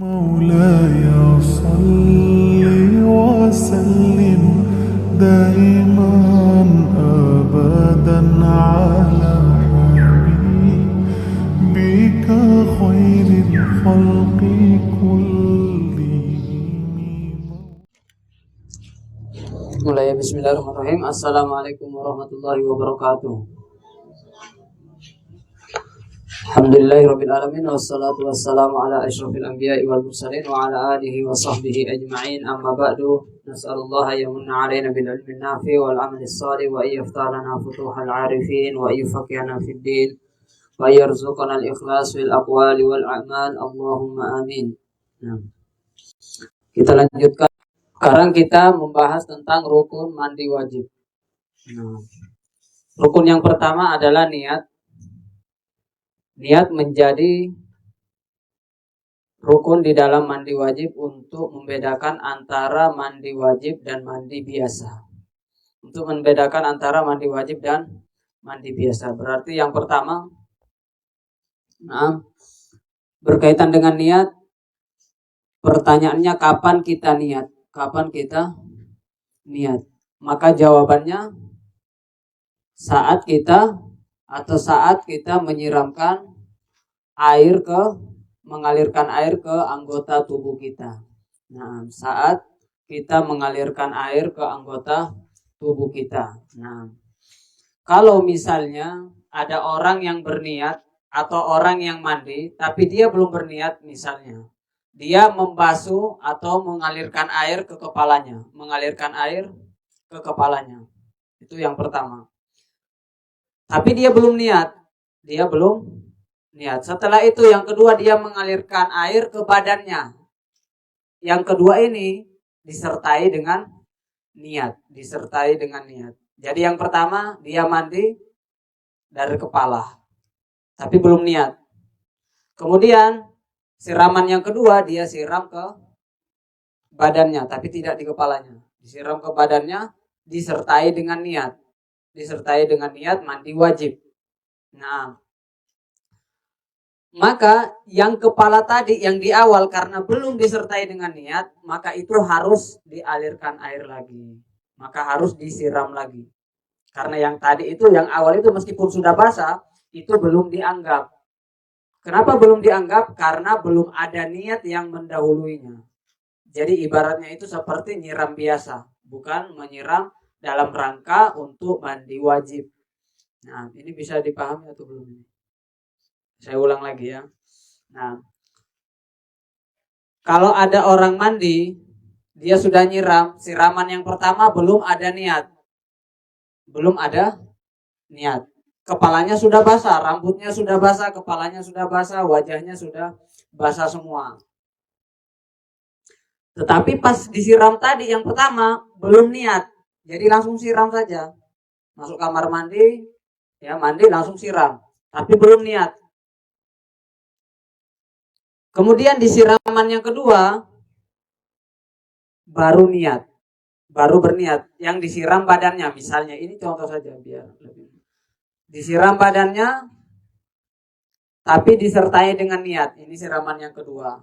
مولاي صل وسلم دائما أبدا على حبيبك خير الخلق كلهم. Mulai bismillahirrahmanirrahim. Assalamualaikum warahmatullahi wabarakatuh. Alhamdulillahirrabbilalamin. Wassalatu wassalamu ala ashrafil anbiya'i wal mursalin wa ala alihi wa sahbihi ajma'in. Amma ba'du. Nas'alullaha yamunna alaina bil ilmi nafi wal amali salih wa yaftalana futuhal arifin wa yufaqihana fid din wa yarzuqana al ikhlas fil aqwali wal a'mal. Allahumma amin. Nah, kita lanjutkan. Sekarang kita membahas tentang rukun mandi wajib. Nah, rukun yang pertama adalah niat. Niat menjadi rukun di dalam mandi wajib untuk membedakan antara mandi wajib dan mandi biasa. Untuk membedakan antara mandi wajib dan mandi biasa. Berarti yang pertama, berkaitan dengan niat, pertanyaannya kapan kita niat? Kapan kita niat? Maka jawabannya saat kita menyiramkan air mengalirkan air ke anggota tubuh kita. Nah, saat kita mengalirkan air ke anggota tubuh kita. Nah, kalau misalnya ada orang yang berniat atau orang yang mandi tapi dia belum berniat, misalnya dia membasuh atau mengalirkan air ke kepalanya, itu yang pertama. Tapi dia belum niat. Setelah itu yang kedua, dia mengalirkan air ke badannya. Yang kedua ini disertai dengan niat. Jadi yang pertama dia mandi dari kepala, tapi belum niat. Kemudian siraman yang kedua dia siram ke badannya, tapi tidak di kepalanya. Disiram ke badannya disertai dengan niat. Mandi wajib. Nah, maka yang kepala tadi yang di awal karena belum disertai dengan niat, maka itu harus dialirkan air lagi. Maka harus disiram lagi. Karena yang tadi itu, yang awal itu meskipun sudah basah, itu belum dianggap. Kenapa belum dianggap? Karena belum ada niat yang mendahuluinya. Jadi ibaratnya itu seperti nyiram biasa, bukan menyiram dalam rangka untuk mandi wajib. Nah, ini bisa dipahami atau belum? Saya ulang lagi ya. Nah, kalau ada orang mandi, dia sudah nyiram, siraman yang pertama belum ada niat. Kepalanya sudah basah, rambutnya sudah basah, kepalanya sudah basah, wajahnya sudah basah semua. Tetapi pas disiram tadi yang pertama belum niat. Jadi langsung siram saja. Masuk kamar mandi, ya mandi langsung siram, tapi belum niat. Kemudian di siraman yang kedua baru berniat. Yang disiram badannya, misalnya ini contoh saja biar lebih. Disiram badannya tapi disertai dengan niat. Ini siraman yang kedua.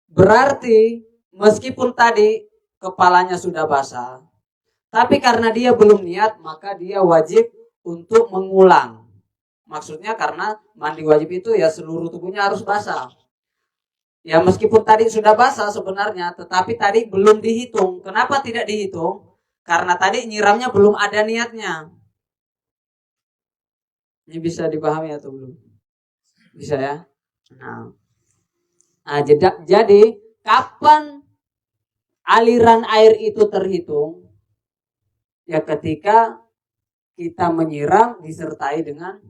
Berarti meskipun tadi kepalanya sudah basah, tapi karena dia belum niat, maka dia wajib untuk mengulang. Maksudnya karena mandi wajib itu ya seluruh tubuhnya harus basah. Ya meskipun tadi sudah basah sebenarnya, tetapi tadi belum dihitung. Kenapa tidak dihitung? Karena tadi nyiramnya belum ada niatnya. Ini bisa dipahami atau belum? Bisa ya? Nah, jadi kapan aliran air itu terhitung? Ya ketika kita menyiram disertai dengan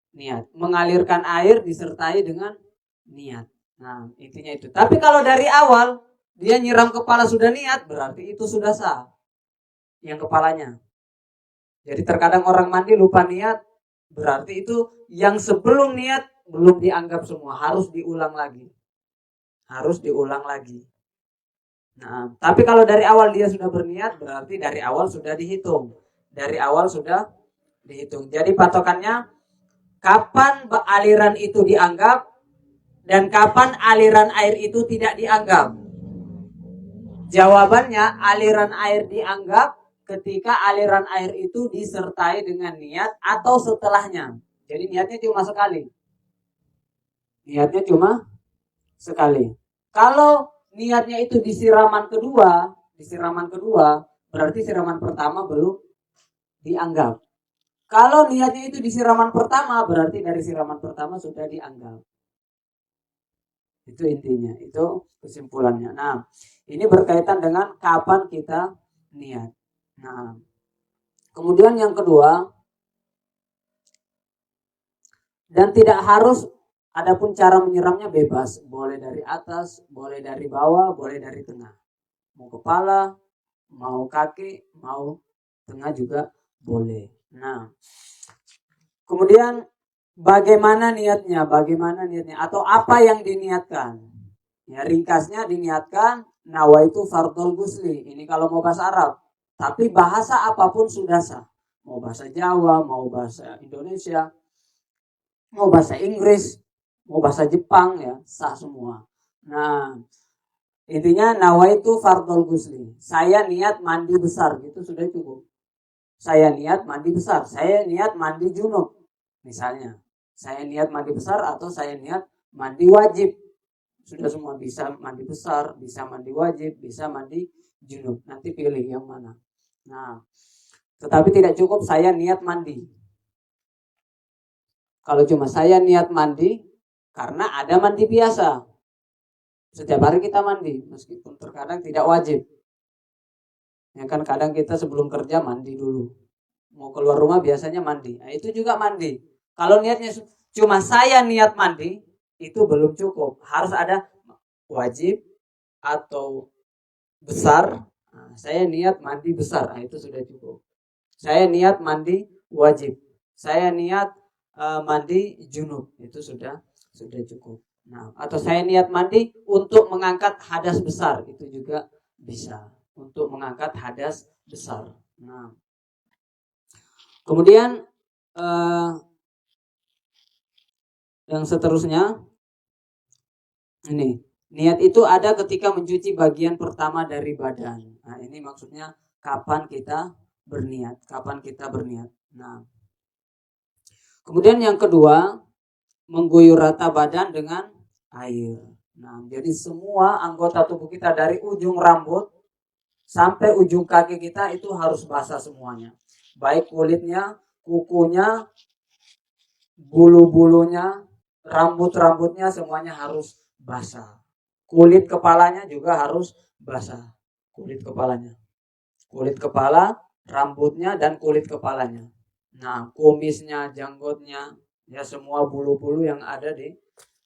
niat. Mengalirkan air disertai dengan niat. Nah, intinya itu. Tapi kalau dari awal dia nyiram kepala sudah niat, berarti itu sudah sah. Yang kepalanya. Jadi terkadang orang mandi lupa niat, berarti itu yang sebelum niat belum dianggap semua, harus diulang lagi. Nah, tapi kalau dari awal dia sudah berniat, berarti dari awal sudah dihitung. Jadi patokannya kapan aliran itu dianggap? Dan kapan aliran air itu tidak dianggap? Jawabannya, aliran air dianggap ketika aliran air itu disertai dengan niat atau setelahnya. Jadi niatnya cuma sekali. Niatnya cuma sekali. Kalau niatnya itu di siraman kedua, berarti siraman pertama belum dianggap. Kalau niatnya itu di siraman pertama, berarti dari siraman pertama sudah dianggap. Itu intinya, itu kesimpulannya. Nah, ini berkaitan dengan kapan kita niat. Nah, kemudian yang kedua, dan tidak harus, adapun cara menyiramnya bebas, boleh dari atas, boleh dari bawah, boleh dari tengah. Mau kepala, mau kaki, mau tengah juga boleh. Nah, kemudian bagaimana niatnya? Atau apa yang diniatkan? Ya, ringkasnya diniatkan nawaitu fardhul ghusli. Ini kalau mau bahasa Arab. Tapi bahasa apapun sudah sah. Mau bahasa Jawa, mau bahasa Indonesia, mau bahasa Inggris, mau bahasa Jepang, ya sah semua. Nah, intinya nawaitu fardhul ghusli. Saya niat mandi besar, gitu sudah cukup. Saya niat mandi besar, saya niat mandi junub. Misalnya, saya niat mandi besar atau saya niat mandi wajib. Sudah semua, bisa mandi besar, bisa mandi wajib, bisa mandi junub. Nanti pilih yang mana. Nah, tetapi tidak cukup saya niat mandi. Kalau cuma saya niat mandi, karena ada mandi biasa. Setiap hari kita mandi, meskipun terkadang tidak wajib. Ya kan, kadang kita sebelum kerja mandi dulu. Mau keluar rumah biasanya mandi. Nah, itu juga mandi. Kalau niatnya cuma saya niat mandi, itu belum cukup. Harus ada wajib atau besar. Nah, saya niat mandi besar. Nah, itu sudah cukup. Saya niat mandi wajib. Saya niat mandi junub. Itu sudah cukup. Nah, atau saya niat mandi untuk mengangkat hadas besar. Itu juga bisa. Untuk mengangkat hadas besar. Nah, kemudian yang seterusnya, ini niat itu ada ketika mencuci bagian pertama dari badan. Nah, ini maksudnya kapan kita berniat. Nah, kemudian yang kedua, mengguyur rata badan dengan air. Nah, jadi semua anggota tubuh kita dari ujung rambut sampai ujung kaki kita itu harus basah semuanya. Baik kulitnya, kukunya, bulu-bulunya, rambut-rambutnya semuanya harus basah. Kulit kepalanya juga harus basah. Kulit kepala, rambutnya dan kulit kepalanya. Nah, kumisnya, janggutnya, ya semua bulu-bulu yang ada di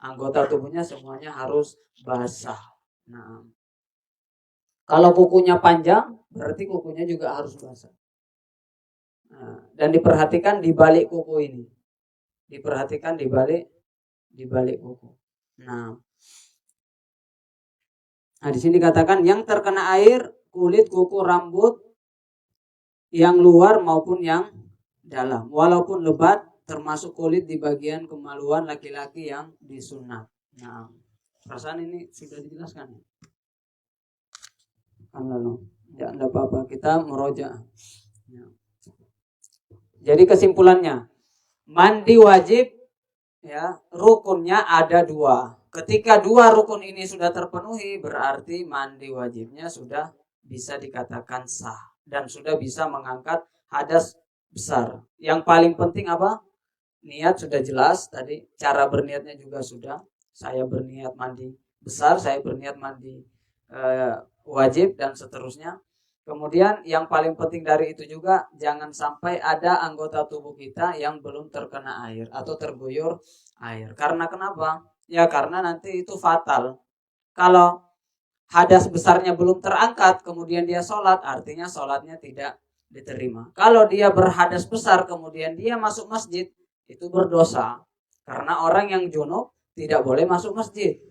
anggota tubuhnya semuanya harus basah. Nah, kalau kukunya panjang, berarti kukunya juga harus basah. Nah, dan diperhatikan di balik kuku ini. Diperhatikan di balik kuku. Nah, di sini dikatakan yang terkena air, kulit, kuku, rambut yang luar maupun yang dalam, walaupun lebat, termasuk kulit di bagian kemaluan laki-laki yang disunat. Nah, perasaan ini sudah dijelaskan. Lalu, ya tidak apa-apa, kita meroja. Jadi kesimpulannya, mandi wajib, ya, rukunnya ada 2. Ketika 2 rukun ini sudah terpenuhi, berarti mandi wajibnya sudah bisa dikatakan sah dan sudah bisa mengangkat hadas besar. Yang paling penting apa? Niat sudah jelas tadi, cara berniatnya juga sudah. Saya berniat mandi besar, saya berniat mandi wajib dan seterusnya. Kemudian yang paling penting dari itu juga, jangan sampai ada anggota tubuh kita yang belum terkena air atau terguyur air. Karena kenapa? Ya karena nanti itu fatal. Kalau hadas besarnya belum terangkat, kemudian dia sholat, artinya sholatnya tidak diterima. Kalau dia berhadas besar, kemudian dia masuk masjid, itu berdosa. Karena orang yang junub tidak boleh masuk masjid.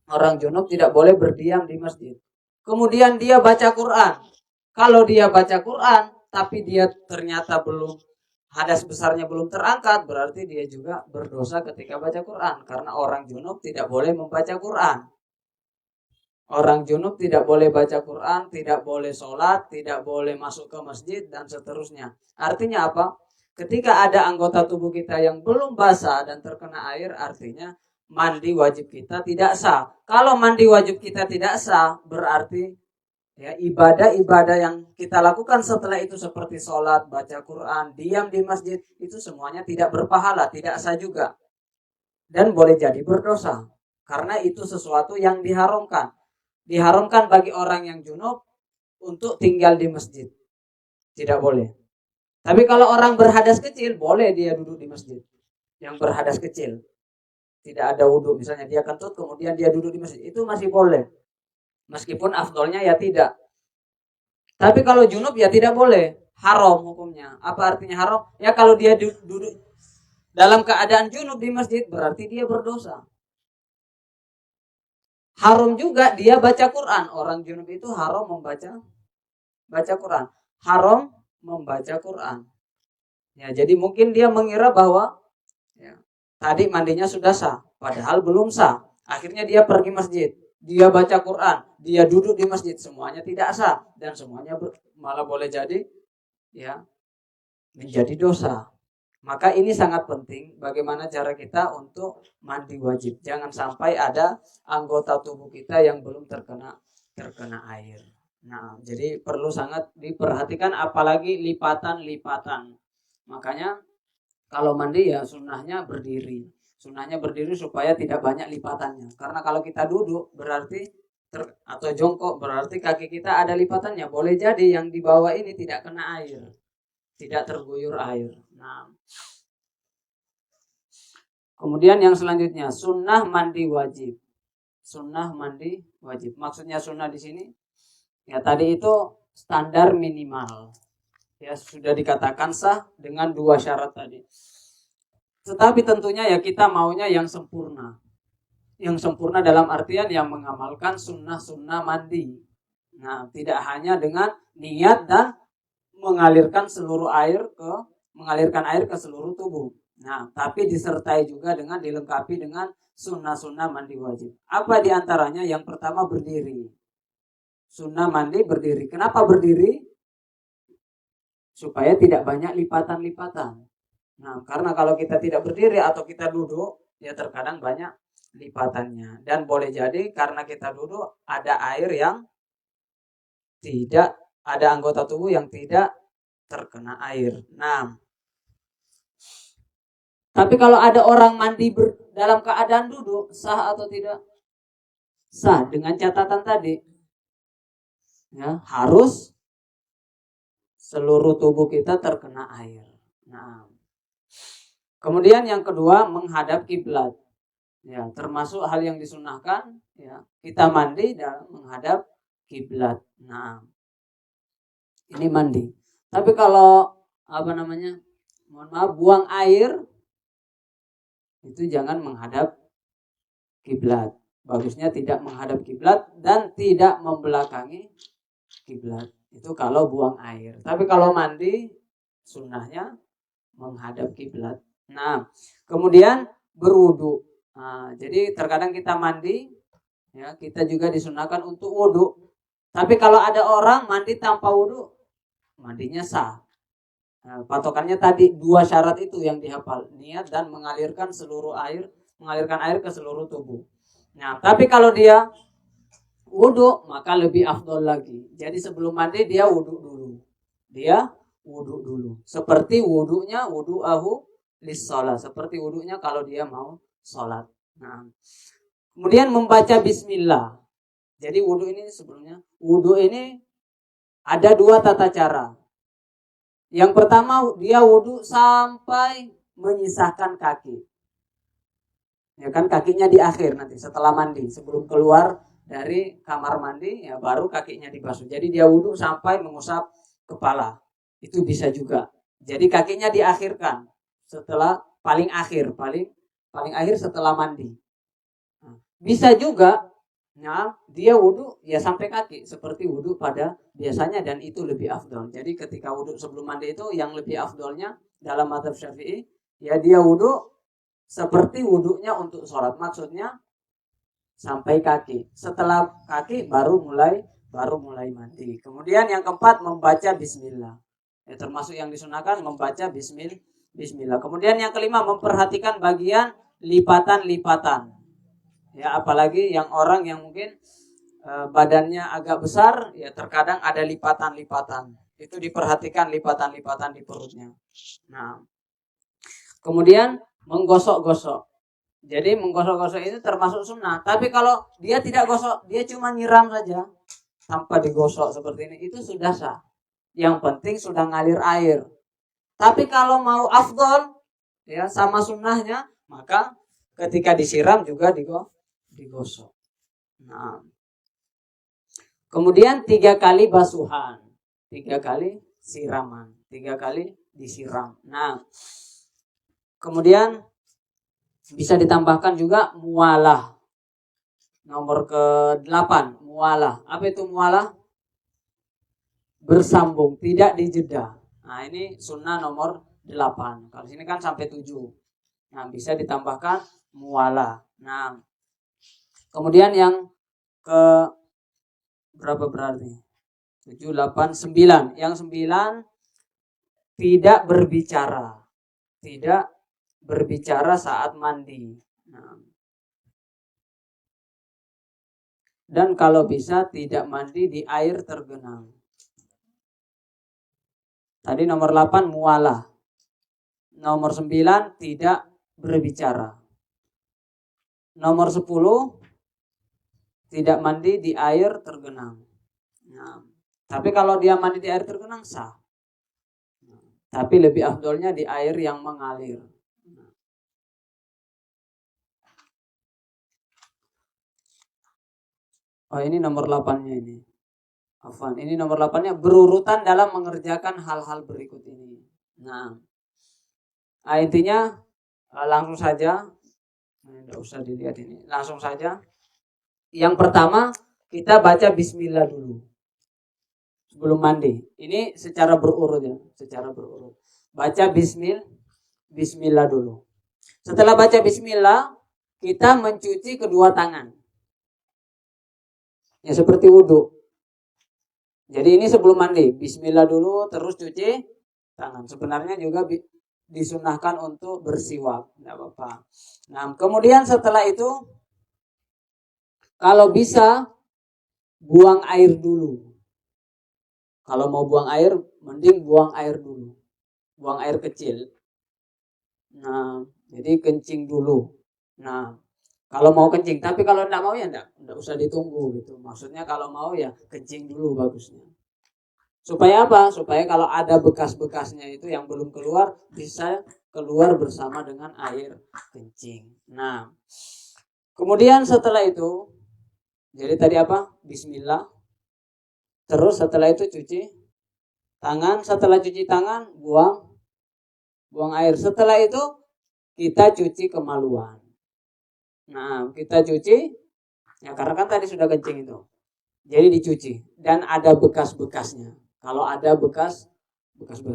Orang junub tidak boleh berdiam di masjid. Kemudian dia baca Quran. Kalau dia baca Quran, tapi dia ternyata belum hadas besarnya belum terangkat, berarti dia juga berdosa ketika baca Quran. Karena orang junub tidak boleh membaca Quran. Orang junub tidak boleh baca Quran, tidak boleh sholat, tidak boleh masuk ke masjid, dan seterusnya. Artinya apa? Ketika ada anggota tubuh kita yang belum basah dan terkena air, artinya mandi wajib kita tidak sah. Kalau mandi wajib kita tidak sah, berarti ya ibadah-ibadah yang kita lakukan setelah itu seperti sholat, baca Quran, diam di masjid, itu semuanya tidak berpahala, tidak sah juga. Dan boleh jadi berdosa. Karena itu sesuatu yang diharamkan. Diharamkan bagi orang yang junub untuk tinggal di masjid. Tidak boleh. Tapi kalau orang berhadas kecil, boleh dia duduk di masjid. Yang berhadas kecil. Tidak ada wudhu. Misalnya dia kentut, kemudian dia duduk di masjid. Itu masih boleh. Meskipun afdolnya ya tidak. Tapi kalau junub ya tidak boleh. Haram hukumnya. Apa artinya haram? Ya kalau dia duduk dalam keadaan junub di masjid, berarti dia berdosa. Haram juga dia baca Quran. Orang junub itu haram membaca Quran. Haram membaca Quran. Ya, jadi mungkin dia mengira bahwa ya, tadi mandinya sudah sah, padahal belum sah. Akhirnya dia pergi masjid, dia baca Quran, dia duduk di masjid, semuanya tidak sah dan semuanya malah boleh jadi ya menjadi dosa. Maka ini sangat penting bagaimana cara kita untuk mandi wajib. Jangan sampai ada anggota tubuh kita yang belum terkena air. Nah, jadi perlu sangat diperhatikan apalagi lipatan-lipatan. Makanya kalau mandi ya sunnahnya berdiri. Sunnahnya berdiri supaya tidak banyak lipatannya. Karena kalau kita duduk berarti atau jongkok berarti kaki kita ada lipatannya. Boleh jadi yang di bawah ini tidak kena air. Tidak terguyur air. Nah, kemudian yang selanjutnya sunnah mandi wajib. Sunnah mandi wajib. Maksudnya sunnah di sini ya tadi itu standar minimal. Ya sudah dikatakan sah dengan 2 syarat tadi. Tetapi tentunya ya kita maunya yang sempurna. Yang sempurna dalam artian yang mengamalkan sunnah-sunnah mandi. Nah, tidak hanya dengan niat dan mengalirkan air ke seluruh tubuh. Nah, tapi disertai juga dengan dilengkapi dengan sunnah-sunnah mandi wajib. Apa diantaranya? Yang pertama berdiri. Sunnah mandi berdiri. Kenapa berdiri? Supaya tidak banyak lipatan-lipatan. Nah, karena kalau kita tidak berdiri atau kita duduk, ya terkadang banyak lipatannya. Dan boleh jadi karena kita duduk ada air yang tidak, ada anggota tubuh yang tidak terkena air. Nah, tapi kalau ada orang mandi dalam keadaan duduk, sah atau tidak? Sah dengan catatan tadi. Ya, harus seluruh tubuh kita terkena air. Nah, kemudian yang kedua menghadap kiblat. Ya, termasuk hal yang disunahkan. Ya, kita mandi dan menghadap kiblat. Nah, ini mandi. Tapi kalau mohon maaf, buang air itu jangan menghadap kiblat. Bagusnya tidak menghadap kiblat dan tidak membelakangi kiblat. Itu kalau buang air. Tapi kalau mandi sunnahnya menghadap kiblat. Nah, kemudian berwudu. Nah, jadi terkadang kita mandi, ya kita juga disunahkan untuk wudu. Tapi kalau ada orang mandi tanpa wudu, mandinya sah. Nah, patokannya tadi 2 syarat itu yang dihafal, niat dan mengalirkan air ke seluruh tubuh. Nah, tapi kalau dia wudu maka lebih afdol lagi. Jadi sebelum mandi dia wudu dulu. Seperti wudunya wudu'ahu lis-shalah, seperti wudunya kalau dia mau sholat. Nah, kemudian membaca bismillah. Jadi wudu ini ada 2 tata cara. Yang pertama dia wudu sampai menyisahkan kaki. Ya kan kakinya di akhir nanti setelah mandi, sebelum keluar dari kamar mandi ya baru kakinya dibasuh. Jadi dia wudu sampai mengusap kepala. Itu bisa juga. Jadi kakinya diakhirkan setelah paling akhir setelah mandi. Nah, bisa juga nah, dia wudu ya sampai kaki seperti wudu pada biasanya dan itu lebih afdol. Jadi ketika wudu sebelum mandi itu yang lebih afdolnya dalam mazhab Syafi'i, ya dia wudhu seperti wudhunya untuk sholat. Maksudnya sampai kaki. Setelah kaki baru mulai mandi. Kemudian yang keempat membaca bismillah. Ya, termasuk yang disunahkan membaca bismillah. Kemudian yang kelima memperhatikan bagian lipatan-lipatan. Ya, apalagi yang orang yang mungkin badannya agak besar, ya terkadang ada lipatan-lipatan. Itu diperhatikan lipatan-lipatan di perutnya. Nah, kemudian menggosok-gosok. Jadi menggosok-gosok itu termasuk sunnah. Tapi kalau dia tidak gosok, dia cuma nyiram saja tanpa digosok seperti ini, itu sudah sah. Yang penting sudah ngalir air. Tapi kalau mau afdol, ya sama sunnahnya, maka ketika disiram juga digosok. Nah, kemudian 3 kali basuhan, 3 kali siraman, 3 kali disiram. Nah, kemudian bisa ditambahkan juga mualah. Nomor ke-8, mualah. Apa itu mualah? Bersambung, tidak dijeda. Nah, ini sunnah nomor 8. Kalau sini kan sampai 7. Nah, bisa ditambahkan mualah. Nah, kemudian yang ke berapa berarti? 7, 8, 9. Yang 9 tidak berbicara. Tidak berbicara saat mandi. Nah, dan kalau bisa tidak mandi di air tergenang. Tadi nomor 8 mualah. Nomor 9 tidak berbicara. Nomor 10 tidak mandi di air tergenang. Nah, tapi kalau dia mandi di air tergenang sah. Tapi lebih afdolnya di air yang mengalir. Oh, ini nomor 8-nya ini. Afwan, ini nomor 8-nya berurutan dalam mengerjakan hal-hal berikut ini. Nah, intinya langsung saja. Tidak usah dilihat ini. Langsung saja. Yang pertama, kita baca bismillah dulu sebelum mandi. Ini secara berurut ya, secara berurut. Baca bismillah dulu. Setelah baca bismillah, kita mencuci kedua tangan. Ya seperti wudhu. Jadi ini sebelum mandi, bismillah dulu, terus cuci tangan. Sebenarnya juga disunahkan untuk bersiwak, tidak apa-apa. Nah, kemudian setelah itu, kalau bisa buang air dulu. Kalau mau buang air, mending buang air dulu. Buang air kecil. Nah, jadi kencing dulu. Nah, kalau mau kencing, tapi kalau tidak mau ya tidak usah ditunggu gitu. Maksudnya kalau mau ya kencing dulu bagusnya. Supaya apa? Supaya kalau ada bekas-bekasnya itu yang belum keluar, bisa keluar bersama dengan air kencing. Nah, kemudian setelah itu, jadi tadi apa? Bismillah. Terus setelah itu cuci tangan. Setelah cuci tangan, buang air. Setelah itu kita cuci kemaluan. Nah, kita cuci, ya karena kan tadi sudah kencing itu. Jadi dicuci dan ada bekas-bekasnya. Kalau ada bekas.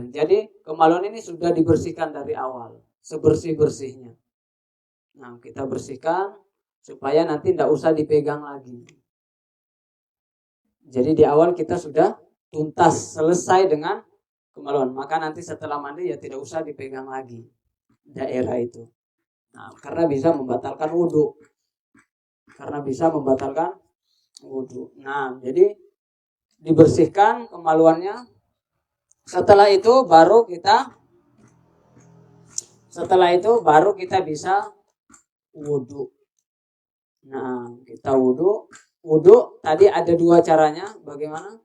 Jadi kemaluan ini sudah dibersihkan dari awal, sebersih-bersihnya. Nah, kita bersihkan supaya nanti tidak usah dipegang lagi. Jadi di awal kita sudah tuntas, selesai dengan kemaluan. Maka nanti setelah mandi ya tidak usah dipegang lagi daerah itu. Nah, karena bisa membatalkan wudhu. Nah, jadi dibersihkan kemaluannya. Setelah itu baru kita bisa wudhu. Nah, kita wudhu. Wudhu tadi ada 2 caranya. Bagaimana?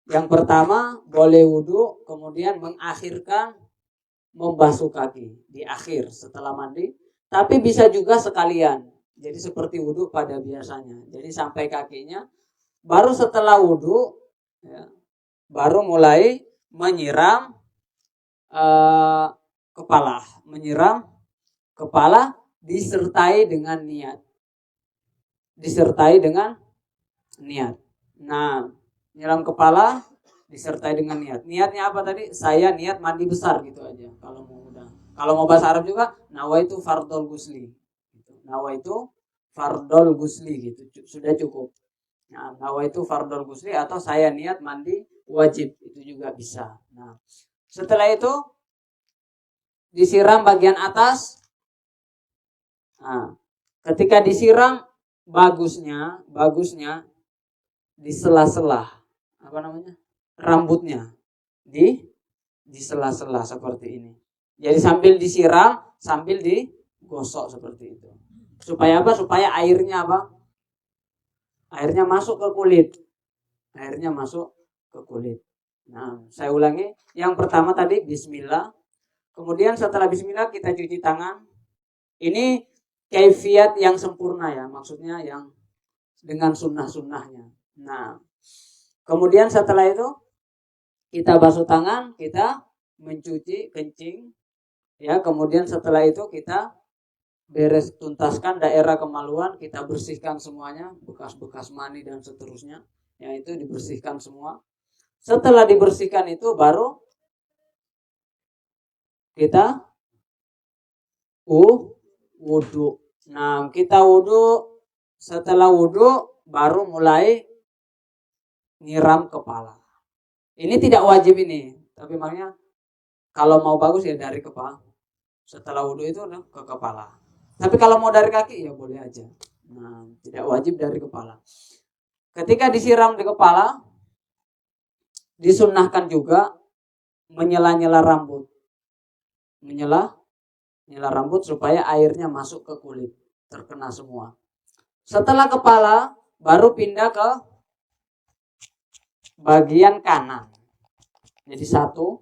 Yang pertama boleh wudhu, kemudian mengakhirkan membasuh kaki di akhir setelah mandi. Tapi bisa juga sekalian. Jadi seperti wudhu pada biasanya. Jadi sampai kakinya. Baru setelah wudhu, ya, baru mulai menyiram kepala. Menyiram kepala disertai dengan niat. Nah, nyiram kepala disertai dengan niat. Niatnya apa tadi? Saya niat mandi besar gitu aja. Kalau mau udah. Kalau mau bahasa Arab juga nawaitu fardhol gusli. Gitu. Nawaitu fardhol gusli gitu. Sudah cukup. Nah, nawaitu fardhol gusli atau saya niat mandi wajib itu juga bisa. Nah, setelah itu disiram bagian atas. Nah, ketika disiram bagusnya di sela-sela apa namanya? Rambutnya di sela-sela seperti ini. Jadi sambil disiram, sambil digosok seperti itu. Supaya apa? Supaya airnya apa? Airnya masuk ke kulit. Airnya masuk ke kulit. Nah, saya ulangi. Yang pertama tadi bismillah. Kemudian setelah bismillah kita cuci tangan. Ini kaifiat yang sempurna ya. Maksudnya yang dengan sunnah-sunnahnya. Nah, kemudian setelah itu kita basuh tangan, kita mencuci kencing. Ya, kemudian setelah itu kita beres tuntaskan daerah kemaluan, kita bersihkan semuanya, bekas-bekas mani dan seterusnya. Ya, itu dibersihkan semua. Setelah dibersihkan itu baru kita wudhu. Nah, kita wudhu. Setelah wudhu baru mulai nyiram kepala. Ini tidak wajib ini, tapi makanya kalau mau bagus ya dari kepala. Setelah wudhu itu ke kepala. Tapi kalau mau dari kaki ya boleh aja. Nah, tidak wajib dari kepala. Ketika disiram di kepala, disunnahkan juga menyela-nyela rambut. Menyela rambut supaya airnya masuk ke kulit, terkena semua. Setelah kepala, baru pindah ke bagian kanan. Jadi satu.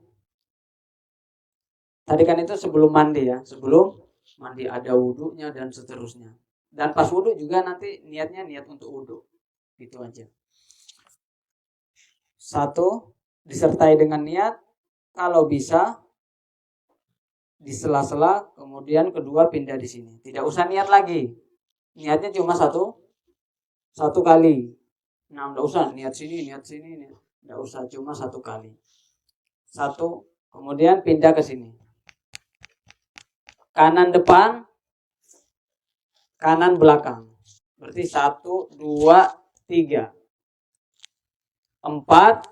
Tadi kan itu sebelum mandi ya, sebelum mandi ada wudhunya dan seterusnya. Dan pas wudhu juga nanti niatnya niat untuk wudhu. Gitu aja. Satu, disertai dengan niat. Kalau bisa di sela-sela, kemudian kedua pindah di sini. Tidak usah niat lagi. Niatnya cuma satu kali. Nah, tidak usah niat sini. Tidak usah, cuma satu kali. Satu, kemudian pindah ke sini. Kanan depan, kanan belakang. Berarti 1, 2, 3, 4,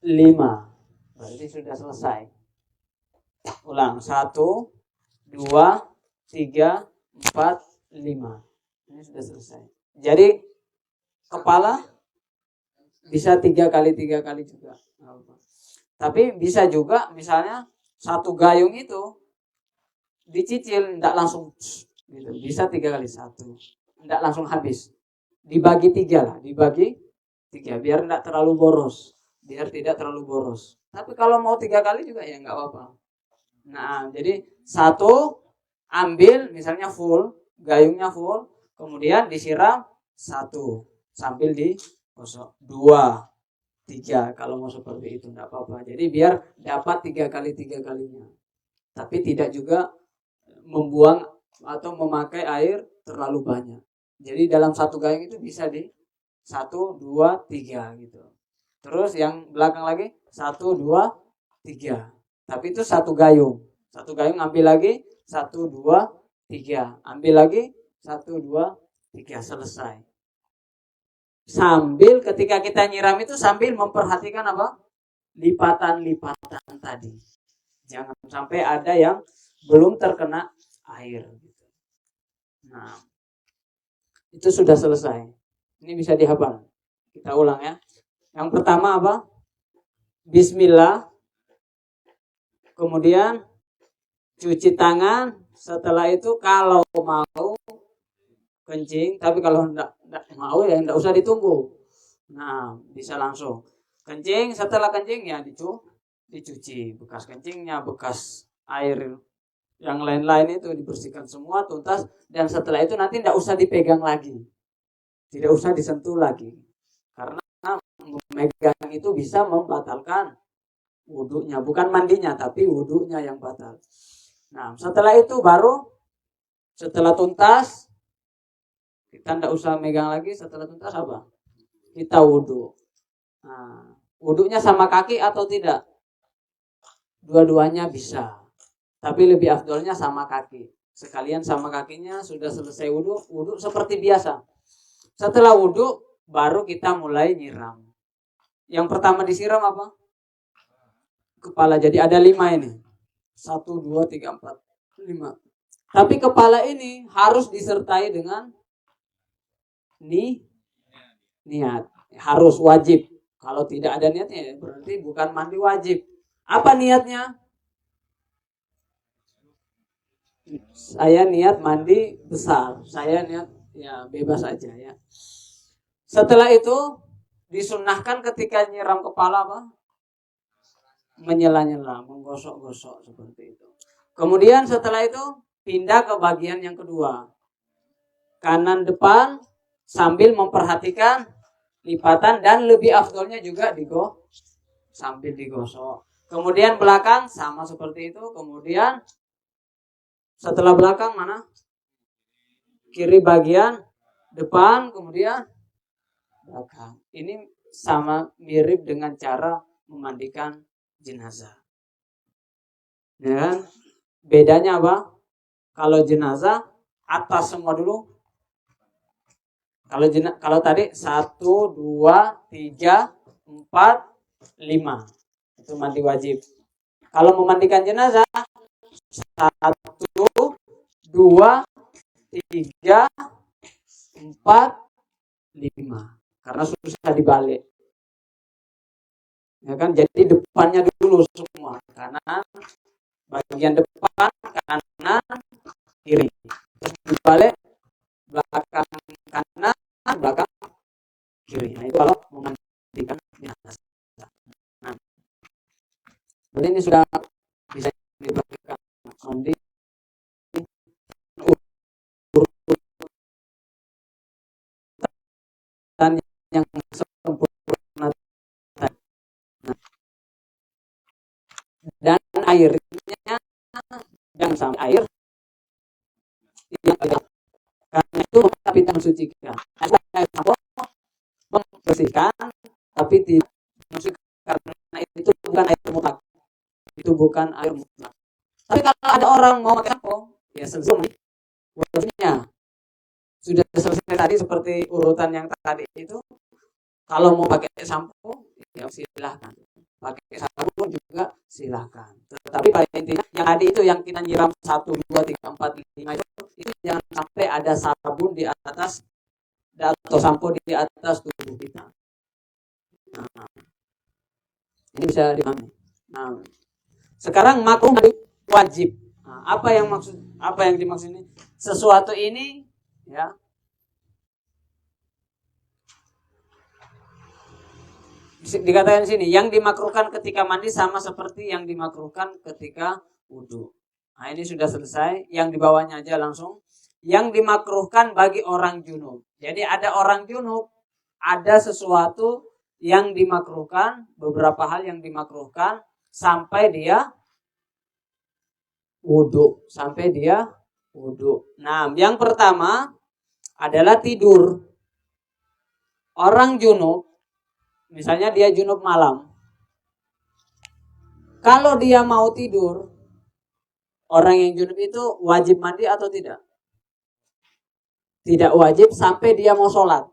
5. Berarti sudah selesai. Ulang. 1, 2, 3, 4, 5. Ini sudah selesai. Jadi kepala bisa 3 kali juga. Tapi bisa juga misalnya satu gayung itu dicicil, tidak langsung gitu. Bisa 3 kali, 1. Tidak langsung habis. Dibagi 3 lah, dibagi 3 biar tidak terlalu boros. Tapi kalau mau 3 kali juga ya nggak apa-apa. Nah, jadi 1 ambil misalnya full, gayungnya full, kemudian disiram 1 sambil digosok. 2, 3 kalau mau seperti itu enggak apa-apa. Jadi biar dapat 3 kalinya. Tapi tidak juga membuang atau memakai air terlalu banyak. Jadi dalam satu gayung itu bisa di 1, 2, 3 gitu. Terus yang belakang lagi 1, 2, 3. Tapi itu satu gayung. Satu gayung ambil lagi 1, 2, 3. Ambil lagi 1, 2, 3. Selesai. Sambil ketika kita nyiram itu sambil memperhatikan apa? Lipatan-lipatan tadi. Jangan sampai ada yang belum terkena air. Nah, itu sudah selesai. Ini bisa dihafal. Kita ulang ya. Yang pertama apa? Bismillah. Kemudian cuci tangan. Setelah itu kalau mau kencing, tapi kalau enggak mau ya enggak usah ditunggu. Nah, bisa langsung kencing. Setelah kencing ya dicuci bekas kencingnya, bekas air yang lain-lain itu dibersihkan semua tuntas. Dan setelah itu nanti enggak usah dipegang lagi, tidak usah disentuh lagi, karena memegang itu bisa membatalkan wudhunya, bukan mandinya tapi wudhunya yang batal. Nah, setelah itu baru setelah tuntas kita tidak usah megang lagi. Setelah tuntas apa? Kita wudhu. Nah, Wudhunya sama kaki atau tidak? Dua-duanya bisa. Tapi lebih afdolnya sama kaki. Sekalian sama kakinya sudah selesai wudhu, wudhu seperti biasa. Setelah wudhu baru kita mulai nyiram. Yang pertama disiram apa? Kepala. Jadi ada 5 ini. 1, 2, 3, 4, 5. Tapi kepala ini harus disertai dengan niat. Harus wajib. Kalau tidak ada niatnya berarti bukan mandi wajib. Apa niatnya? Saya niat mandi besar. Saya niat ya bebas aja ya. Setelah itu disunnahkan ketika nyiram kepala apa? Menyela-nyela, menggosok-gosok seperti itu. Kemudian setelah itu pindah ke bagian yang kedua. Kanan depan sambil memperhatikan lipatan dan lebih afdolnya juga sambil digosok. Kemudian belakang sama seperti itu. Kemudian setelah belakang mana? Kiri bagian depan, kemudian belakang. Ini sama mirip dengan cara memandikan jenazah. Ya kan? Bedanya apa? Kalau jenazah atas semua dulu. Kalau tadi 1, 2, 3, 4, 5. Itu mandi wajib. Kalau memandikan jenazah 1, 2, 3, 4, 5. Karena susah dibalik. Ya kan? Jadi depannya dulu semua. Kanan, bagian depan, kanan, kiri. Terus dibalik, belakang kanan, belakang kiri. Nah itu kalau memandikan jenazah. Nah, jadi ini sudah bisa dilakukan mandi dan yang sempurna dan airnya jangan sampai air karena itu tapi tidak mensucikan. Air membersihkan tapi tidak mensucikan karena itu bukan air mutlak. Itu bukan air mutlak. Tapi kalau ada orang mau pakai sampo, ya selesai wajibnya. Sudah selesai tadi seperti urutan yang tadi itu. Kalau mau pakai sampo, ya silahkan. Pakai sabun juga silahkan. Tetapi pada intinya yang tadi itu yang kita nyiram 1, 2, 3, 4, 5 itu jangan sampai ada sabun di atas atau sampo di atas tubuh kita. Nah, ini bisa dipahami. Nah, sekarang makruh wajib. Nah, apa yang dimaksud ini? Sesuatu ini ya dikatakan di sini yang dimakruhkan ketika mandi sama seperti yang dimakruhkan ketika wudhu. Nah ini sudah selesai. Yang di bawahnya aja langsung. Yang dimakruhkan bagi orang junub. Jadi ada orang junub, ada sesuatu yang dimakruhkan, beberapa hal yang dimakruhkan sampai dia wudhu. Nah yang pertama adalah tidur. Orang junub, misalnya dia junub malam. Kalau dia mau tidur, orang yang junub itu wajib mandi atau tidak? Tidak wajib sampai dia mau sholat.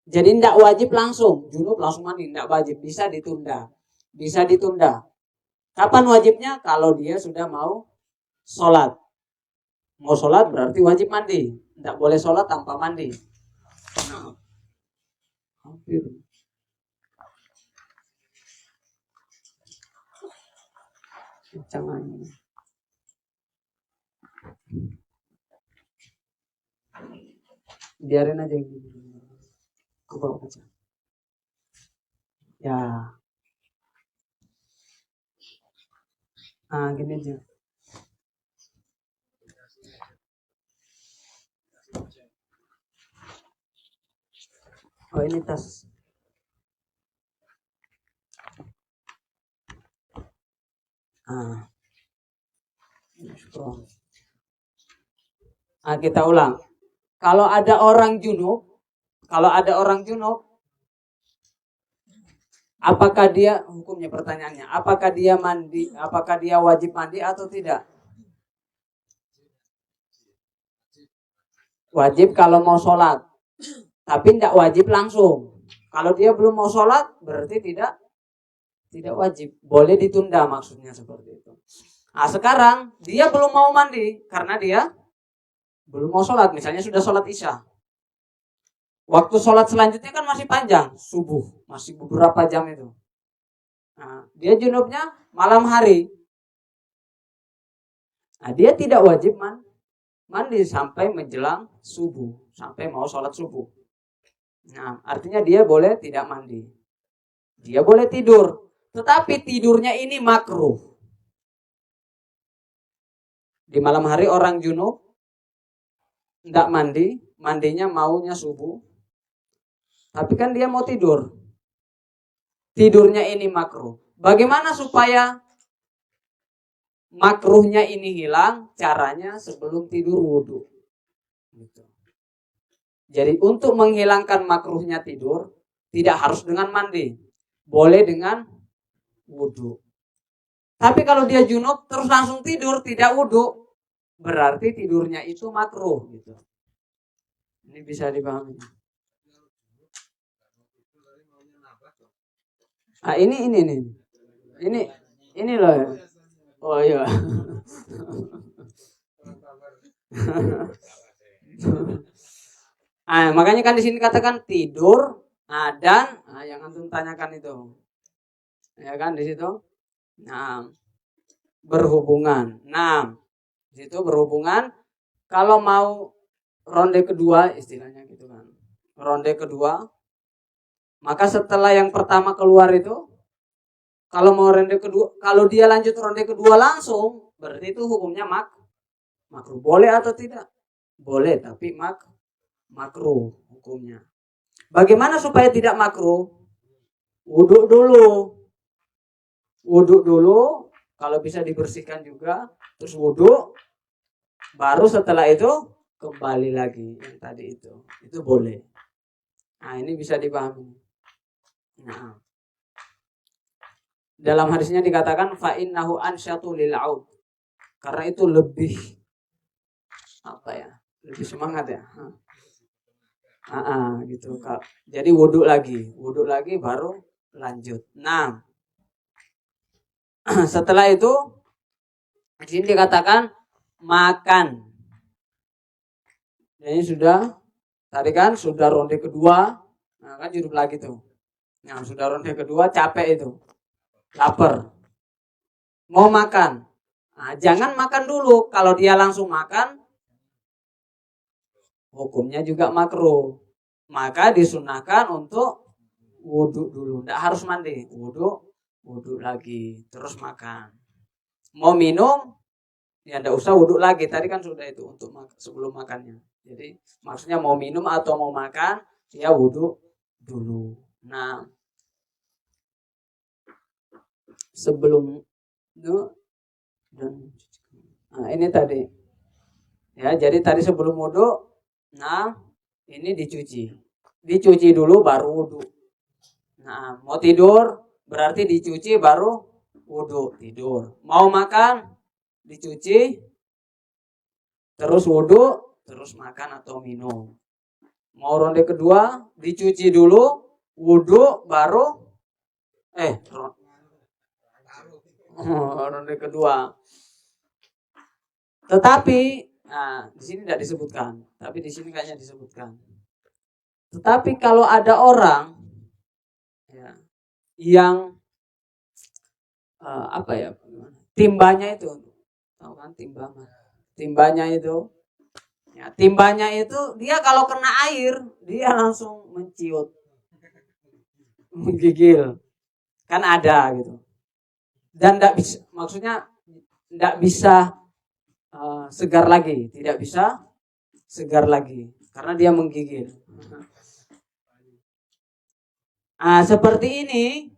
Jadi tidak wajib langsung. Junub langsung mandi, tidak wajib. Bisa ditunda. Kapan wajibnya? Kalau dia sudah mau sholat. Mau sholat berarti wajib mandi. Tidak boleh sholat tanpa mandi. Nah, hampir. Jangan. Biarin aja gitu. Ke bawah aja. Ya. Nah, gini aja. Oh, ini tas. Nah, kita ulang. Kalau ada orang junub, Apakah dia, hukumnya pertanyaannya, apakah dia mandi, apakah dia wajib mandi atau tidak? Wajib kalau mau sholat, tapi tidak wajib langsung. Kalau dia belum mau sholat, berarti tidak wajib. Boleh ditunda, maksudnya seperti itu. Nah, sekarang dia belum mau mandi karena dia belum mau sholat. Misalnya sudah sholat isya. Waktu sholat selanjutnya kan masih panjang, subuh, masih beberapa jam itu. Nah, dia junubnya malam hari. Nah, dia tidak wajib mandi sampai menjelang subuh, sampai mau sholat subuh. Nah, artinya dia boleh tidak mandi. Dia boleh tidur, tetapi tidurnya ini makruh. Di malam hari orang junub tidak mandi, mandinya maunya subuh. Tapi kan dia mau tidur. Tidurnya ini makruh. Bagaimana supaya makruhnya ini hilang? Caranya sebelum tidur wudhu. Gitu. Jadi untuk menghilangkan makruhnya tidur, tidak harus dengan mandi. Boleh dengan wudhu. Tapi kalau dia junub terus langsung tidur, tidak wudhu, berarti tidurnya itu makruh. Gitu. Ini bisa dipahami. Ah, ini loh. Oh iya. Makanya kan di sini katakan tidur, dan yang antum tanyakan itu, ya kan di situ. Nah, berhubungan. Nah, di situ berhubungan. Kalau mau ronde kedua, istilahnya gitu kan. Ronde kedua. Maka setelah yang pertama keluar itu, kalau mau ronde kedua, kalau dia lanjut ronde kedua langsung, berarti itu hukumnya makruh. Boleh atau tidak? Boleh, tapi makruh hukumnya. Bagaimana supaya tidak makruh? Wudhu dulu, kalau bisa dibersihkan juga, terus wudhu, baru setelah itu kembali lagi yang tadi itu boleh. Nah, ini bisa dipahami. Nah, dalam hadisnya dikatakan fa innahu ansyatu lil aud. Karena itu lebih lebih semangat ya. Gitu. Jadi wudhu lagi baru lanjut. Nah, setelah itu di sini dikatakan makan. Ini tadi kan sudah ronde kedua, kan junub lagi tuh. Nah, sudah ronde kedua capek itu, lapar, mau makan. Nah, jangan makan dulu. Kalau dia langsung makan, hukumnya juga makruh. Maka disunahkan untuk wudhu dulu. Tidak harus mandi, wudhu lagi, terus makan. Mau minum, ya tidak usah wudhu lagi. Tadi kan sudah itu untuk sebelum makannya. Jadi maksudnya mau minum atau mau makan, ya wudhu dulu. Nah, sebelum itu ini tadi. Ya, jadi tadi sebelum wudhu, nah ini dicuci dulu baru wudhu. Nah, mau tidur berarti dicuci baru wudhu, tidur. Mau makan dicuci, terus wudhu, terus makan atau minum. Mau ronde kedua dicuci dulu, wudhu baru ronde kedua. Tetapi di sini tidak disebutkan, tapi di sini kayaknya disebutkan. Tetapi kalau ada orang yang timbanya itu, tahu kan timbanya itu, timbanya itu dia kalau kena air dia langsung menciut, menggigil, kan ada gitu. Dan tidak bisa, maksudnya tidak bisa segar lagi, tidak bisa segar lagi karena dia menggigil. Seperti ini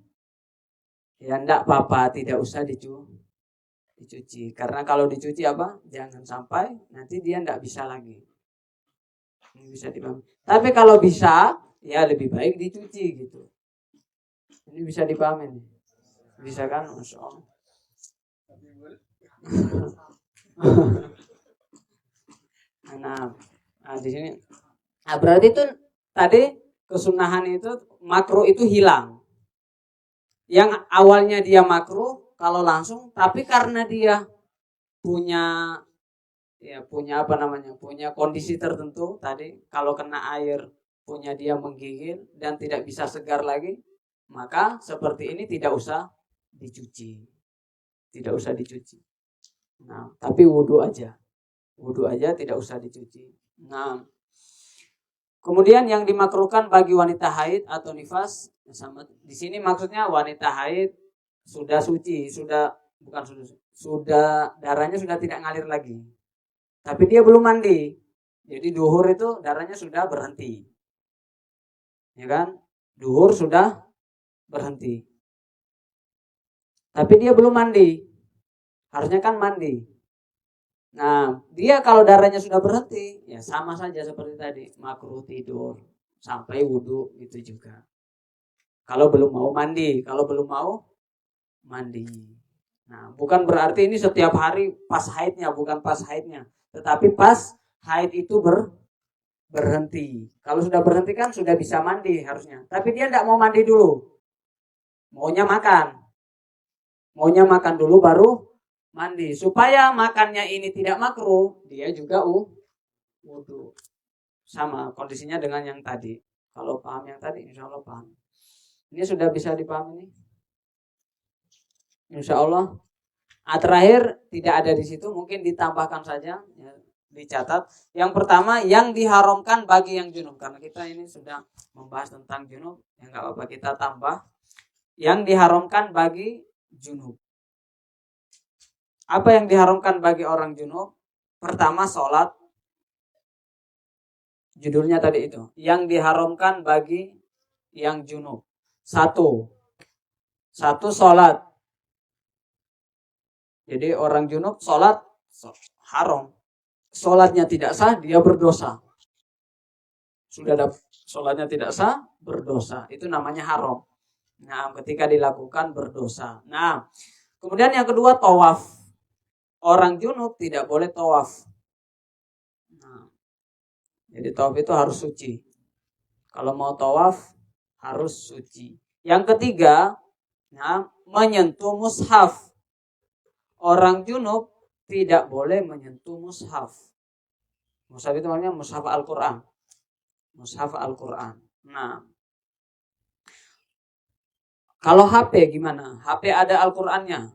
ya tidak apa-apa, tidak usah dicuci. Karena kalau dicuci jangan sampai nanti dia tidak bisa lagi. Ini bisa dipahami. Tapi kalau bisa, ya lebih baik dicuci gitu. Ini bisa dipahami nih. Bisa kan? Masya Allah. Nah, di sini. Nah, berarti itu tadi kesunahan itu makruh itu hilang. Yang awalnya dia makruh kalau langsung, tapi karena dia punya punya kondisi tertentu tadi, kalau kena air punya dia menggigil dan tidak bisa segar lagi, maka seperti ini tidak usah dicuci. Tidak usah dicuci. Nah, tapi wudhu aja tidak usah dicuci. Nah, kemudian yang dimakruhkan bagi wanita haid atau nifas, sama di sini maksudnya wanita haid sudah suci, sudah darahnya sudah tidak ngalir lagi. Tapi dia belum mandi. Jadi duhur itu darahnya sudah berhenti. Ya kan? Duhur sudah berhenti. Tapi dia belum mandi. Harusnya kan mandi. Nah, dia kalau darahnya sudah berhenti, ya sama saja seperti tadi, makruh tidur sampai wudhu itu juga. Kalau belum mau mandi, Nah, bukan berarti ini setiap hari pas haidnya, bukan pas haidnya, tetapi pas haid itu berhenti. Kalau sudah berhenti kan sudah bisa mandi harusnya. Tapi dia tidak mau mandi dulu, maunya makan dulu baru mandi. Supaya makannya ini tidak makruh, dia juga wudhu. Sama kondisinya dengan yang tadi. Kalau paham yang tadi, insya Allah paham. Ini sudah bisa dipahami nih? Insya Allah. Terakhir tidak ada di situ, mungkin ditambahkan saja, ya, dicatat. Yang pertama, yang diharamkan bagi yang junub. Karena kita ini sudah membahas tentang junub, ya nggak apa-apa kita tambah. Yang diharamkan bagi junub. Apa yang diharamkan bagi orang junub? Pertama, sholat. Judulnya tadi itu. Yang diharamkan bagi yang junub. Satu sholat. Jadi orang junub sholat haram. Sholatnya tidak sah, dia berdosa. Sudah ada sholatnya tidak sah, berdosa. Itu namanya haram. Nah, ketika dilakukan berdosa. Nah, kemudian yang kedua, tawaf. Orang junub tidak boleh tawaf. Nah, jadi tawaf itu harus suci. Kalau mau tawaf harus suci. Yang ketiga, menyentuh mushaf. Orang junub tidak boleh menyentuh mushaf. Mushaf itu namanya mushaf Al-Quran. Mushaf Al-Quran. Nah, kalau HP gimana? HP ada Al-Qurannya?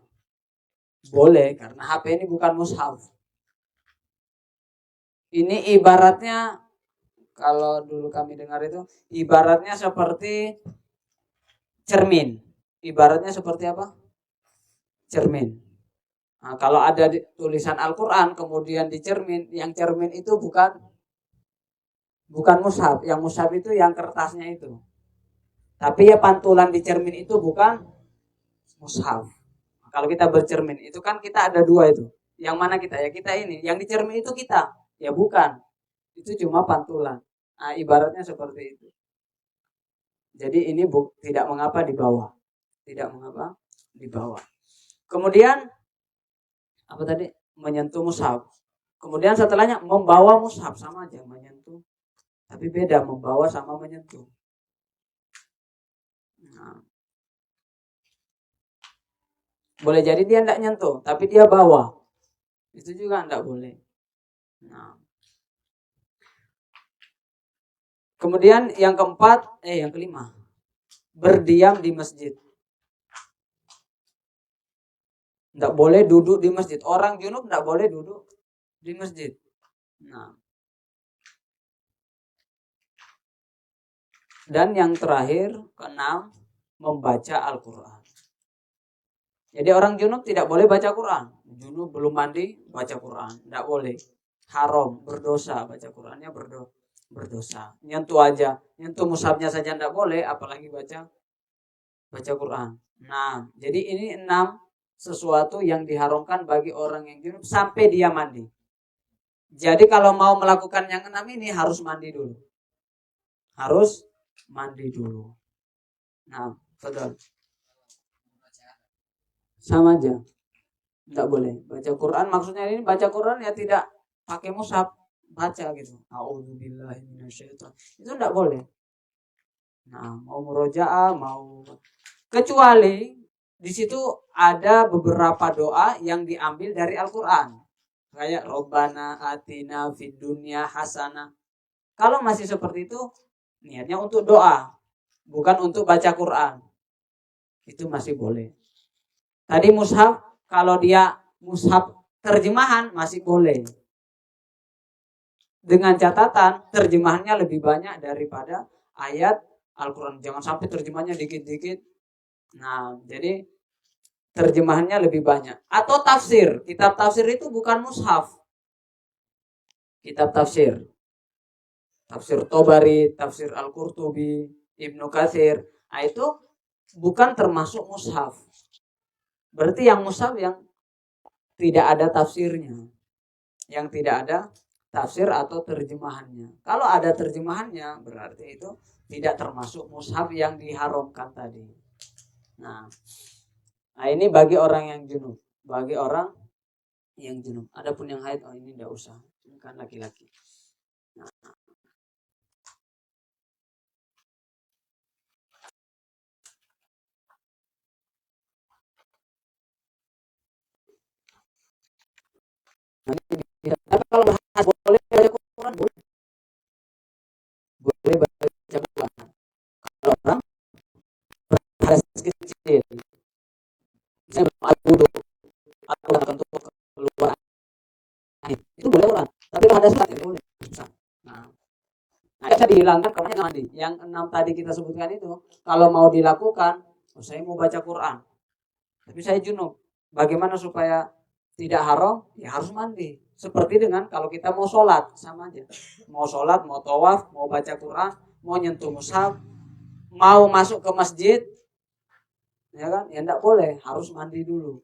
Boleh, karena HP ini bukan mushaf. Ini ibaratnya, kalau dulu kami dengar itu, ibaratnya seperti cermin. Ibaratnya seperti apa? Cermin. Nah, kalau ada tulisan Al-Quran kemudian di cermin, yang cermin itu bukan mushaf. Yang mushaf itu yang kertasnya itu. Tapi ya pantulan di cermin itu bukan mushaf. Kalau kita bercermin itu kan kita ada dua itu. Yang mana kita? Ya kita ini. Yang di cermin itu kita. Ya bukan. Itu cuma pantulan. Nah, ibaratnya seperti itu. Jadi ini tidak mengapa di bawah. Tidak mengapa di bawah. Kemudian apa tadi? Menyentuh mushaf. Kemudian setelahnya membawa mushaf, sama aja menyentuh. Tapi beda membawa sama menyentuh. Nah, boleh jadi dia tidak nyentuh, tapi dia bawa. Itu juga tidak boleh. Nah. Kemudian yang kelima, berdiam di masjid. Tidak boleh duduk di masjid. Orang junub tidak boleh duduk di masjid. Nah. Dan yang terakhir, keenam, membaca Al-Quran. Jadi orang junub tidak boleh baca Quran. Junub belum mandi, baca Quran. Tidak boleh. Haram, berdosa. Baca Qurannya berdosa. Nyentuh mushafnya saja tidak boleh, apalagi baca Quran. Nah, jadi ini 6 sesuatu yang diharamkan bagi orang yang junub sampai dia mandi. Jadi kalau mau melakukan yang 6 ini harus mandi dulu. Nah, Fadal. Sama aja. Tidak boleh. Baca Quran maksudnya ini baca Quran ya tidak pakai mushaf, baca gitu. A'udzubillahi minasyaitonir. Itu tidak boleh. Nah, mau murojaah, mau kecuali di situ ada beberapa doa yang diambil dari Al-Qur'an. Kayak Robbana atina fid dunya hasanah. Kalau masih seperti itu, niatnya untuk doa, bukan untuk baca Quran. Itu masih boleh. Tadi mushaf, kalau dia mushaf terjemahan masih boleh. Dengan catatan terjemahannya lebih banyak daripada ayat Al-Quran. Jangan sampai terjemahannya dikit-dikit. Nah, jadi terjemahannya lebih banyak. Atau tafsir. Kitab tafsir itu bukan mushaf. Kitab tafsir. Tafsir Tobari, tafsir Al-Qurtubi, Ibnu Katsir. Nah, itu bukan termasuk mushaf. Berarti yang mushaf yang tidak ada tafsirnya. Yang tidak ada tafsir atau terjemahannya. Kalau ada terjemahannya berarti itu tidak termasuk mushaf yang diharamkan tadi. Nah ini bagi orang yang junub. Bagi orang yang junub. Adapun yang haid, ini tidak usah. Ini kan laki-laki. Nah. Tapi kalau bahas boleh baca Quran, boleh. Boleh baca Quran. Kalau orang bahas kecil, misalnya al-wudu, atau untuk keluar, itu boleh Quran. Tapi kalau ada surat, boleh. Nah, bisa dihilangkan kalau mandi. Yang 6 tadi kita sebutkan itu, kalau mau dilakukan, saya mau baca Quran, tapi saya junub. Bagaimana supaya tidak haram? Ya harus mandi. Seperti dengan kalau kita mau sholat, sama aja. Mau sholat, mau tawaf, mau baca Quran, mau nyentuh mushaf, mau masuk ke masjid, ya kan? Ya enggak boleh, harus mandi dulu.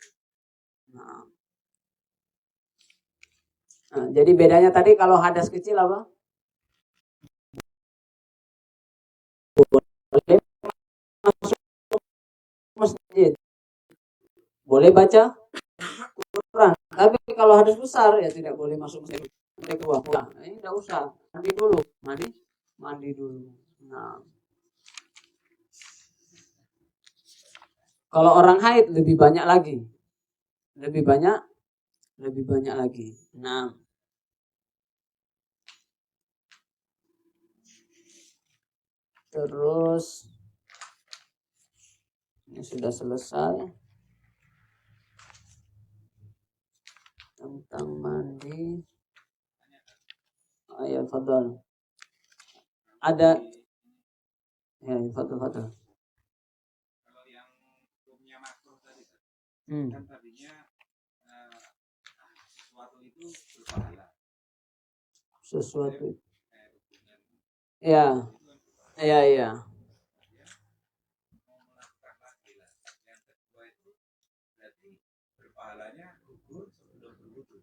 Nah, jadi bedanya tadi kalau hadas kecil apa? Boleh masuk masjid, boleh baca Quran. Tapi kalau hadas besar ya tidak boleh masuk masjid. Nanti keluar pulang. Ini tidak usah, mandi dulu, mandi dulu. Nah, kalau orang haid lebih banyak lagi, lebih banyak lagi. Nah, terus ini sudah selesai tentang mandi. Ya, fadal. Ada ya, fadal. Kalau yang hukumnya makruh tadi kan tadinya sesuatu itu berpahala. Sesuatu. Ya. Iya. Yang kedua itu berarti berpahalanya gugur sebelum berwudu.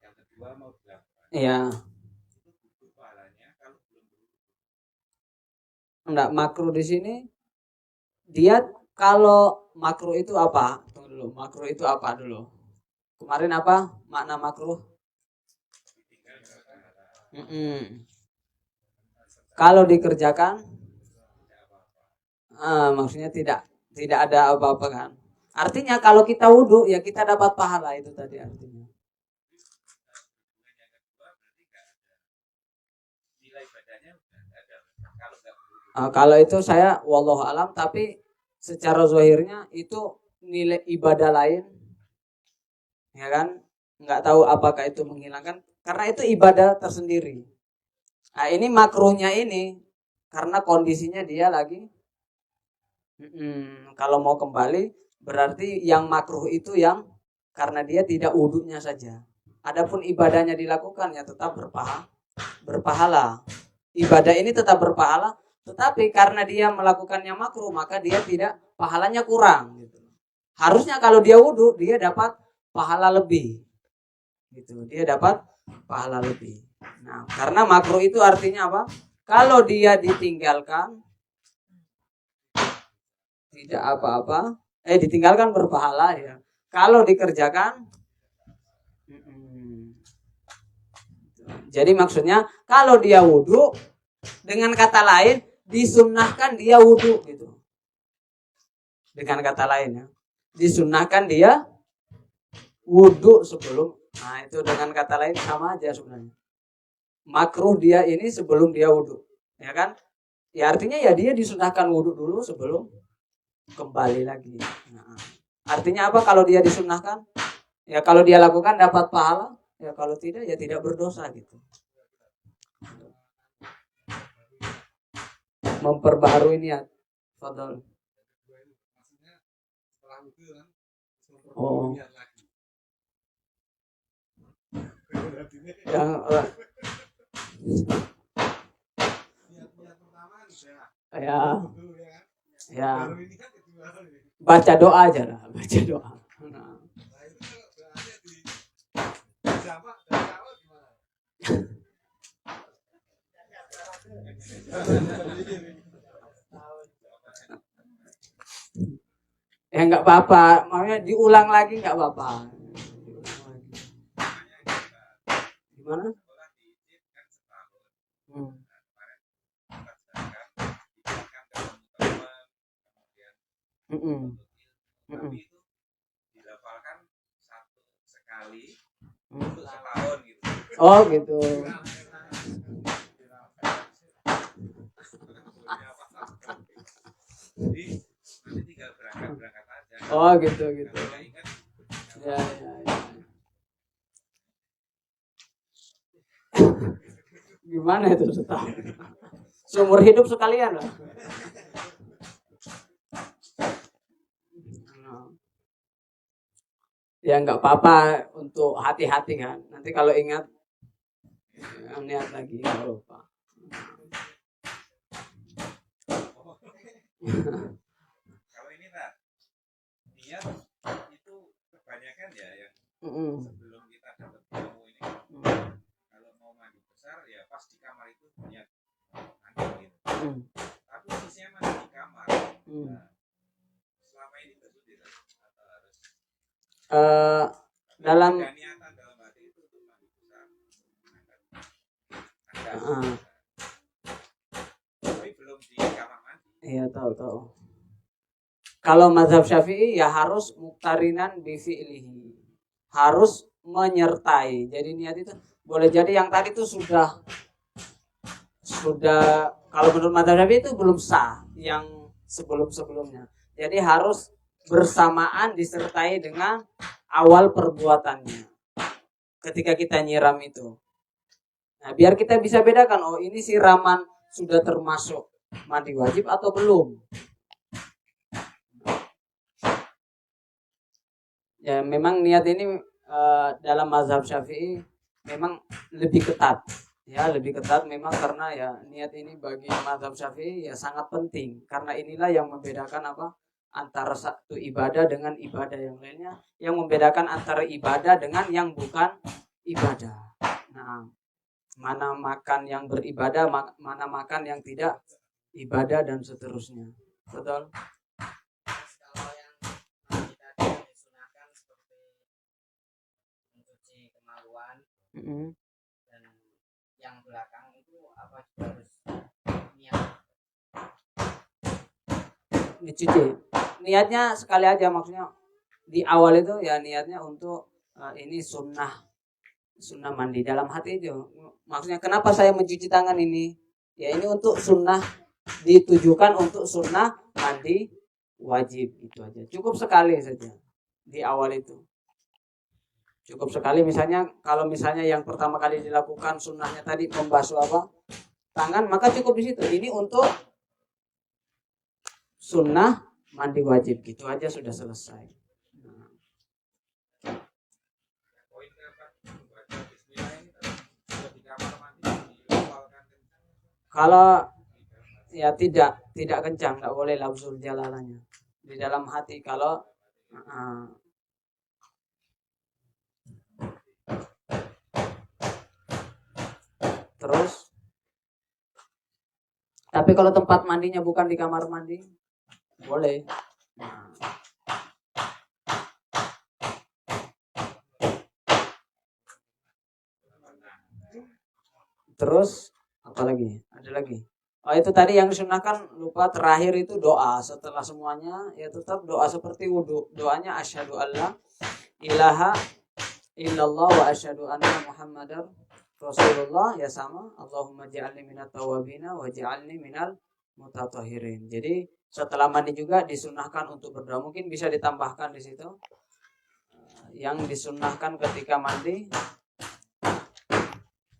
Yang kedua mau dilakukan. Iya. Itu gugur pahalanya kalau belum berwudu. Enggak, makruh di sini dia kalau makruh itu apa? Tunggu dulu, makruh itu apa dulu? Kemarin apa makna makruh? Kalau dikerjakan, maksudnya tidak ada apa-apa kan? Artinya kalau kita wudhu ya kita dapat pahala, itu tadi artinya. Kalau itu saya wallahu alam, tapi secara zahirnya itu nilai ibadah lain, ya kan? Nggak tahu apakah itu menghilangkan, karena itu ibadah tersendiri. Nah, ini makruhnya ini karena kondisinya dia lagi kalau mau kembali berarti yang makruh itu yang karena dia tidak wudunya saja. Adapun ibadahnya dilakukan ya tetap berpahala. Ibadah ini tetap berpahala, tetapi karena dia melakukannya makruh maka dia tidak, pahalanya kurang gitu. Harusnya kalau dia wudu dia dapat pahala lebih. Gitu. Dia dapat pahala lebih. Nah, karena makruh itu artinya apa? Kalau dia ditinggalkan tidak apa-apa. Ditinggalkan berpahala ya. Kalau dikerjakan, jadi maksudnya kalau dia wudhu, dengan kata lain disunnahkan dia wudhu gitu. Dengan kata lain ya, disunnahkan dia wudhu sebelum. Nah itu dengan kata lain sama aja sebenarnya. Makruh dia ini sebelum dia wudhu, ya kan? Ya artinya ya dia disunnahkan wudhu dulu sebelum kembali lagi. Nah, artinya apa kalau dia disunnahkan? Ya kalau dia lakukan dapat pahala, ya kalau tidak ya tidak berdosa gitu. Memperbaharui niat. Fadol. Oh. Yang ya baca doa aja lah, baca doa. Nah. Ya nggak apa-apa, makanya diulang lagi nggak apa-apa. Gimana? Tapi itu dilafalkan satu sekali untuk setahun gitu. Oh gitu. Jadi nanti tinggal berangkat aja. Oh gitu. Ya. Gimana itu setahun? Seumur hidup sekalian lah. Ya nggak apa-apa untuk hati-hati kan. Nanti kalau ingat niat lagi nggak lupa. Kalau ini Pak, niat itu kebanyakan ya yang sebelum kita dapat ilmu ini. Kalau mau mandi besar ya pas di kamar itu niat mandi gitu. Tapi posisinya mandi di kamar. Nah, selama ini betul tidak atau harus dalam niatan dalam hati itu untuk mandi besar. Tapi belum di kamar mandi. Iya tahu. Kalau mazhab Syafi'i ya harus muqtarinan bi fi'lihi. Harus menyertai. Jadi niat itu boleh jadi yang tadi itu sudah kalau menurut mazhab Syafi'i itu belum sah yang sebelum-sebelumnya. Jadi harus bersamaan disertai dengan awal perbuatannya. Ketika kita nyiram itu. Nah, biar kita bisa bedakan, oh ini siraman sudah termasuk mandi wajib atau belum. Ya memang niat ini dalam mazhab Syafi'i memang lebih ketat. Ya lebih ketat memang karena ya niat ini bagi mazhab Syafi'i ya sangat penting. Karena inilah yang membedakan apa antara satu ibadah dengan ibadah yang lainnya. Yang membedakan antara ibadah dengan yang bukan ibadah. Nah, mana makan yang beribadah, mana makan yang tidak ibadah dan seterusnya. Betul? Kalau yang tadi disunahkan seperti mencuci kemaluan dan yang belakang itu apa juga harus niat? Dicuci. Niatnya sekali aja, maksudnya di awal itu ya niatnya untuk ini sunnah mandi dalam hati itu. Maksudnya kenapa saya mencuci tangan ini? Ya ini untuk sunnah, ditujukan untuk sunnah mandi wajib, itu aja. Cukup sekali saja di awal itu. Cukup sekali, misalnya kalau misalnya yang pertama kali dilakukan sunnahnya tadi membasuh apa? Tangan, maka cukup di situ. Ini untuk sunnah mandi wajib, gitu aja sudah selesai. Kalau ya tidak kencang, nggak boleh lafzul jalalanya di dalam hati. Kalau terus Tapi kalau tempat mandinya bukan di kamar mandi, boleh. Nah. Terus apa lagi? Ada lagi. Oh itu tadi yang disunahkan, lupa terakhir itu doa. Setelah semuanya ya tetap doa seperti wudhu. Doanya asyhadu alla ilaha illallah wa asyhadu anna muhammadar rasulullah, ya sama. Allahumma ja'alni minat tawabina wa ja'alni minal mutatahhirin. Jadi setelah mandi juga disunahkan untuk berdoa. Mungkin bisa ditambahkan di situ yang disunahkan ketika mandi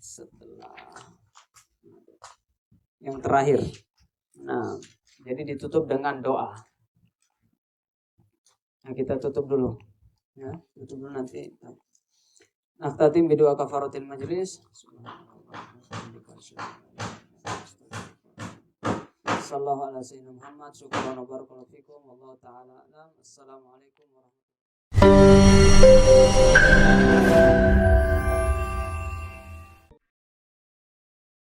setelah yang terakhir. Nah, jadi ditutup dengan doa. Nah, kita tutup dulu. Ya, tutup dulu nanti. Naftatim bidua kafaratil majlis. Sallallahu ala sayyidina Muhammad. Syukran wa barakallahu fikum. Wallahu ta'ala alam. Assalamualaikum warahmatullahi wabarakatuh.